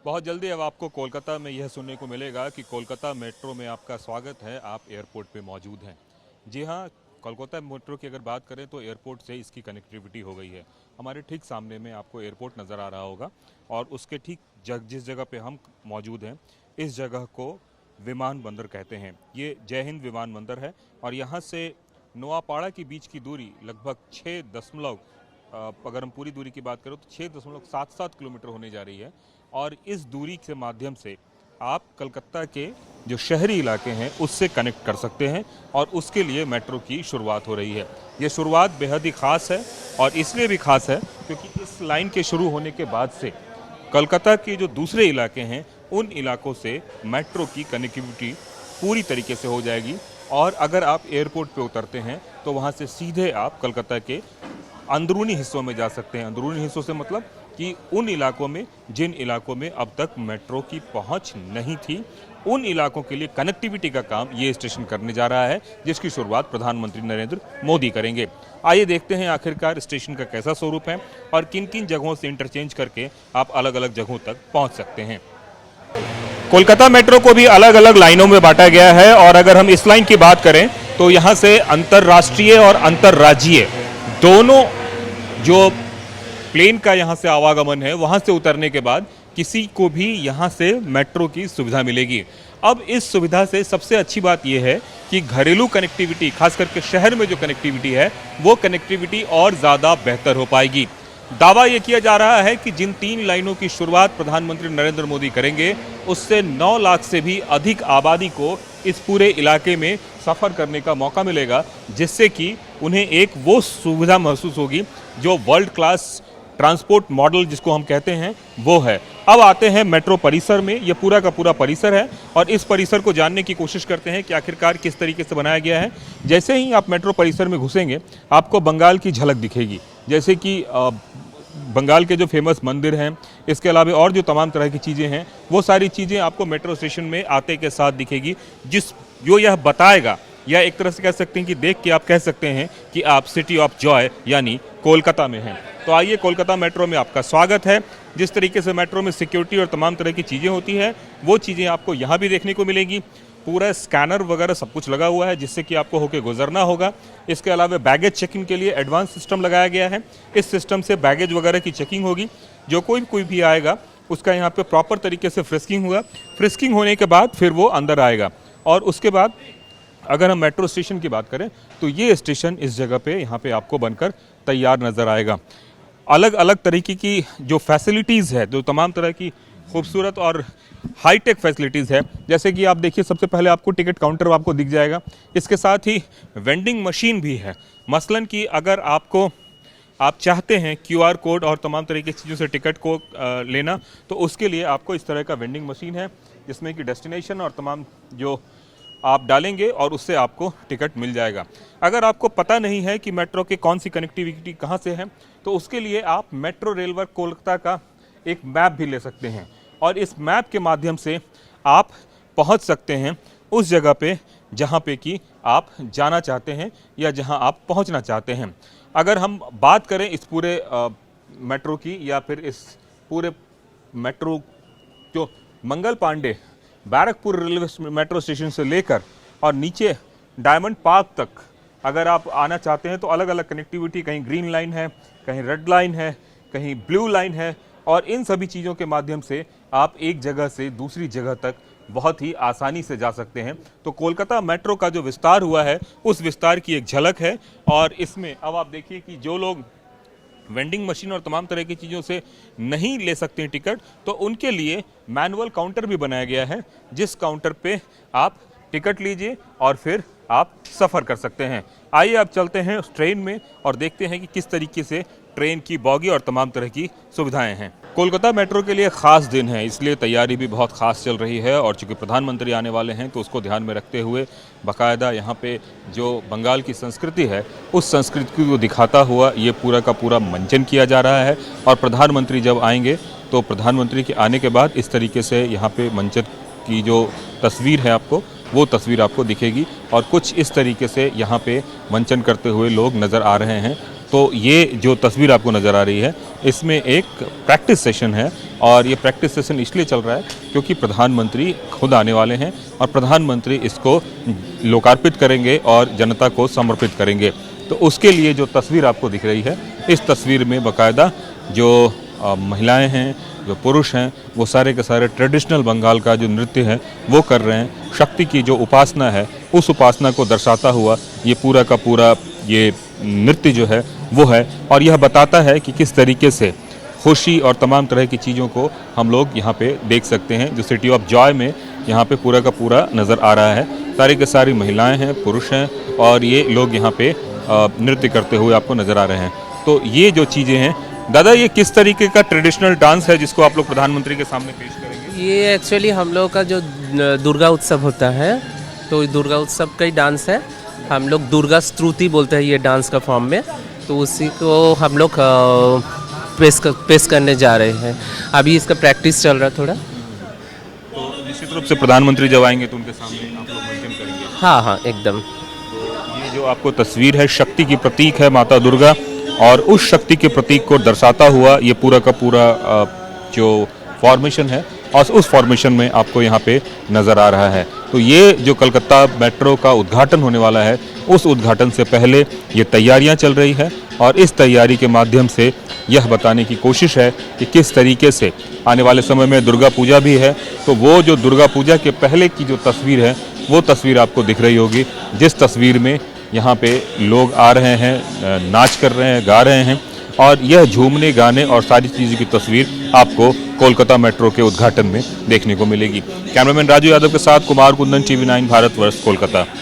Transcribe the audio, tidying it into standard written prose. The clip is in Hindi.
बहुत जल्दी अब आपको कोलकाता में यह सुनने को मिलेगा कि कोलकाता मेट्रो में आपका स्वागत है, आप एयरपोर्ट पे मौजूद हैं। जी हाँ, कोलकाता मेट्रो की अगर बात करें तो एयरपोर्ट से इसकी कनेक्टिविटी हो गई है। हमारे ठीक सामने में आपको एयरपोर्ट नज़र आ रहा होगा और उसके ठीक जिस जगह पे हम मौजूद हैं, इस जगह को विमान बंदर कहते हैं। ये जय हिंद विमान बंदर है और यहाँ से नोआपाड़ा के बीच की दूरी लगभग 6 दशमलव अगर हम पूरी दूरी की बात करें तो 6.77 किलोमीटर होने जा रही है और इस दूरी के माध्यम से आप कलकत्ता के जो शहरी इलाके हैं उससे कनेक्ट कर सकते हैं और उसके लिए मेट्रो की शुरुआत हो रही है। ये शुरुआत बेहद ही ख़ास है और इसलिए भी ख़ास है क्योंकि इस लाइन के शुरू होने के बाद से कलकत्ता के जो दूसरे इलाके हैं उन इलाकों से मेट्रो की कनेक्टिविटी पूरी तरीके से हो जाएगी और अगर आप एयरपोर्ट पे उतरते हैं तो वहाँ से सीधे आप कलकत्ता के अंदरूनी हिस्सों में जा सकते हैं। अंदरूनी हिस्सों से मतलब कि उन इलाकों में जिन इलाकों में अब तक मेट्रो की पहुंच नहीं थी, उन इलाकों के लिए कनेक्टिविटी का काम ये स्टेशन करने जा रहा है, जिसकी शुरुआत प्रधानमंत्री नरेंद्र मोदी करेंगे। आइए देखते हैं आखिरकार स्टेशन का कैसा स्वरूप है और किन किन जगहों से इंटरचेंज करके आप अलग अलग जगहों तक पहुँच सकते हैं। कोलकाता मेट्रो को भी अलग अलग लाइनों में बांटा गया है और अगर हम इस लाइन की बात करें तो यहाँ से अंतर्राष्ट्रीय और अंतर्राज्यीय दोनों जो प्लेन का यहाँ से आवागमन है वहाँ से उतरने के बाद किसी को भी यहाँ से मेट्रो की सुविधा मिलेगी। अब इस सुविधा से सबसे अच्छी बात यह है कि घरेलू कनेक्टिविटी, खास करके शहर में जो कनेक्टिविटी है वो कनेक्टिविटी और ज़्यादा बेहतर हो पाएगी। दावा ये किया जा रहा है कि जिन 3 लाइनों की शुरुआत प्रधानमंत्री नरेंद्र मोदी करेंगे उससे 9 लाख से भी अधिक आबादी को इस पूरे इलाके में सफ़र करने का मौका मिलेगा, जिससे कि उन्हें एक वो सुविधा महसूस होगी जो वर्ल्ड क्लास ट्रांसपोर्ट मॉडल जिसको हम कहते हैं वो है। अब आते हैं मेट्रो परिसर में। ये पूरा का पूरा परिसर है और इस परिसर को जानने की कोशिश करते हैं कि आखिरकार किस तरीके से बनाया गया है। जैसे ही आप मेट्रो परिसर में घुसेंगे आपको बंगाल की झलक दिखेगी, जैसे कि बंगाल के जो फेमस मंदिर हैं, इसके अलावा और जो तमाम तरह की चीज़ें हैं वो सारी चीज़ें आपको मेट्रो स्टेशन में आते के साथ दिखेगी, जो यह बताएगा या एक तरह से कह सकते हैं कि देख के आप कह सकते हैं कि आप सिटी ऑफ जॉय यानी कोलकाता में हैं। तो आइए, कोलकाता मेट्रो में आपका स्वागत है। जिस तरीके से मेट्रो में सिक्योरिटी और तमाम तरह की चीज़ें होती है वो चीज़ें आपको यहाँ भी देखने को मिलेगी। पूरा स्कैनर वगैरह सब कुछ लगा हुआ है जिससे कि आपको होके गुजरना होगा। इसके अलावा बैगेज चेकिंग के लिए एडवांस सिस्टम लगाया गया है। इस सिस्टम से बैगेज वगैरह की चेकिंग होगी। जो कोई भी आएगा उसका यहाँ पे प्रॉपर तरीके से फ्रिस्किंग होगा। फ्रिस्किंग होने के बाद फिर वो अंदर आएगा और उसके बाद अगर हम मेट्रो स्टेशन की बात करें तो ये स्टेशन इस जगह पे यहाँ पे आपको बनकर तैयार नज़र आएगा। अलग अलग तरीके की जो फैसिलिटीज़ है, जो तमाम तरह की खूबसूरत और हाईटेक फैसिलिटीज़ है, जैसे कि आप देखिए सबसे पहले आपको टिकट काउंटर आपको दिख जाएगा। इसके साथ ही वेंडिंग मशीन भी है। मसलन कि अगर आप चाहते हैं QR कोड और तमाम तरह की चीज़ों से टिकट को लेना, तो उसके लिए आपको इस तरह का वेंडिंग मशीन है जिसमें कि डेस्टिनेशन और तमाम जो आप डालेंगे और उससे आपको टिकट मिल जाएगा। अगर आपको पता नहीं है कि मेट्रो के कौन सी कनेक्टिविटी कहाँ से है तो उसके लिए आप मेट्रो रेलवे कोलकाता का एक मैप भी ले सकते हैं और इस मैप के माध्यम से आप पहुंच सकते हैं उस जगह पे जहां पे कि आप जाना चाहते हैं या जहां आप पहुंचना चाहते हैं। अगर हम बात करें इस पूरे मेट्रो की या फिर इस पूरे मेट्रो जो Mangal Pandey Barrackpore railway metro station से लेकर और नीचे डायमंड पार्क तक अगर आप आना चाहते हैं तो अलग अलग कनेक्टिविटी, कहीं ग्रीन लाइन है, कहीं रेड लाइन है, कहीं ब्लू लाइन है और इन सभी चीज़ों के माध्यम से आप एक जगह से दूसरी जगह तक बहुत ही आसानी से जा सकते हैं। तो कोलकाता मेट्रो का जो विस्तार हुआ है उस विस्तार की एक झलक है और इसमें अब आप देखिए कि जो लोग वेंडिंग मशीन और तमाम तरह की चीज़ों से नहीं ले सकते हैं टिकट, तो उनके लिए मैनुअल काउंटर भी बनाया गया है, जिस काउंटर पे आप टिकट लीजिए और फिर आप सफ़र कर सकते हैं। आइए आप चलते हैं उस ट्रेन में और देखते हैं कि किस तरीके से ट्रेन की बॉगी और तमाम तरह की सुविधाएं हैं। कोलकाता मेट्रो के लिए ख़ास दिन है, इसलिए तैयारी भी बहुत ख़ास चल रही है और चूँकि प्रधानमंत्री आने वाले हैं तो उसको ध्यान में रखते हुए बाकायदा यहाँ पे जो बंगाल की संस्कृति है उस संस्कृति को दिखाता हुआ ये पूरा का पूरा मंचन किया जा रहा है और प्रधानमंत्री जब आएंगे तो प्रधानमंत्री के आने के बाद इस तरीके से यहाँ पे मंचन की जो तस्वीर है वो तस्वीर आपको दिखेगी और कुछ इस तरीके से यहाँ पे मंचन करते हुए लोग नज़र आ रहे हैं। तो ये जो तस्वीर आपको नज़र आ रही है इसमें एक प्रैक्टिस सेशन है और ये प्रैक्टिस सेशन इसलिए चल रहा है क्योंकि प्रधानमंत्री खुद आने वाले हैं और प्रधानमंत्री इसको लोकार्पित करेंगे और जनता को समर्पित करेंगे। तो उसके लिए जो तस्वीर आपको दिख रही है, इस तस्वीर में बाकायदा जो महिलाएं हैं, जो पुरुष हैं, वो सारे के सारे ट्रेडिशनल बंगाल का जो नृत्य है वो कर रहे हैं। शक्ति की जो उपासना है उस उपासना को दर्शाता हुआ ये पूरा का पूरा ये नृत्य जो है वो है और यह बताता है कि किस तरीके से खुशी और तमाम तरह की चीज़ों को हम लोग यहाँ पे देख सकते हैं। जो सिटी ऑफ जॉय में यहाँ पे पूरा का पूरा नज़र आ रहा है, सारी के सारी महिलाएं हैं, पुरुष हैं और ये लोग यहाँ पे नृत्य करते हुए आपको नज़र आ रहे हैं। तो ये जो चीज़ें हैं, दादा ये किस तरीके का ट्रेडिशनल डांस है जिसको आप लोग प्रधानमंत्री के सामने पेश करेंगे? ये एक्चुअली हम लोग का जो दुर्गा उत्सव होता है, तो दुर्गा उत्सव का ही डांस है। हम लोग दुर्गा स्तुति बोलते हैं ये डांस का फॉर्म में, तो उसी को हम लोग पेश करने जा रहे हैं। अभी इसका प्रैक्टिस चल रहा है थोड़ा। तो निश्चित रूप से प्रधानमंत्री जब आएंगे तो उनके सामने आप लोग मंचन करेंगे। हाँ हाँ एकदम। ये जो आपको तस्वीर है शक्ति की प्रतीक है माता दुर्गा और उस शक्ति के प्रतीक को दर्शाता हुआ ये पूरा का पूरा जो फॉर्मेशन है और उस फॉर्मेशन में आपको यहाँ पे नज़र आ रहा है। तो ये जो कलकत्ता मेट्रो का उद्घाटन होने वाला है, उस उद्घाटन से पहले ये तैयारियां चल रही है और इस तैयारी के माध्यम से यह बताने की कोशिश है कि किस तरीके से आने वाले समय में दुर्गा पूजा भी है। तो वो जो दुर्गा पूजा के पहले की जो तस्वीर है वो तस्वीर आपको दिख रही होगी, जिस तस्वीर में यहाँ पे लोग आ रहे हैं, नाच कर रहे हैं, गा रहे हैं और यह झूमने गाने और सारी चीज़ों की तस्वीर आपको कोलकाता मेट्रो के उद्घाटन में देखने को मिलेगी। कैमरामैन राजू यादव के साथ कुमार कुंदन, TV9 भारतवर्ष, कोलकाता।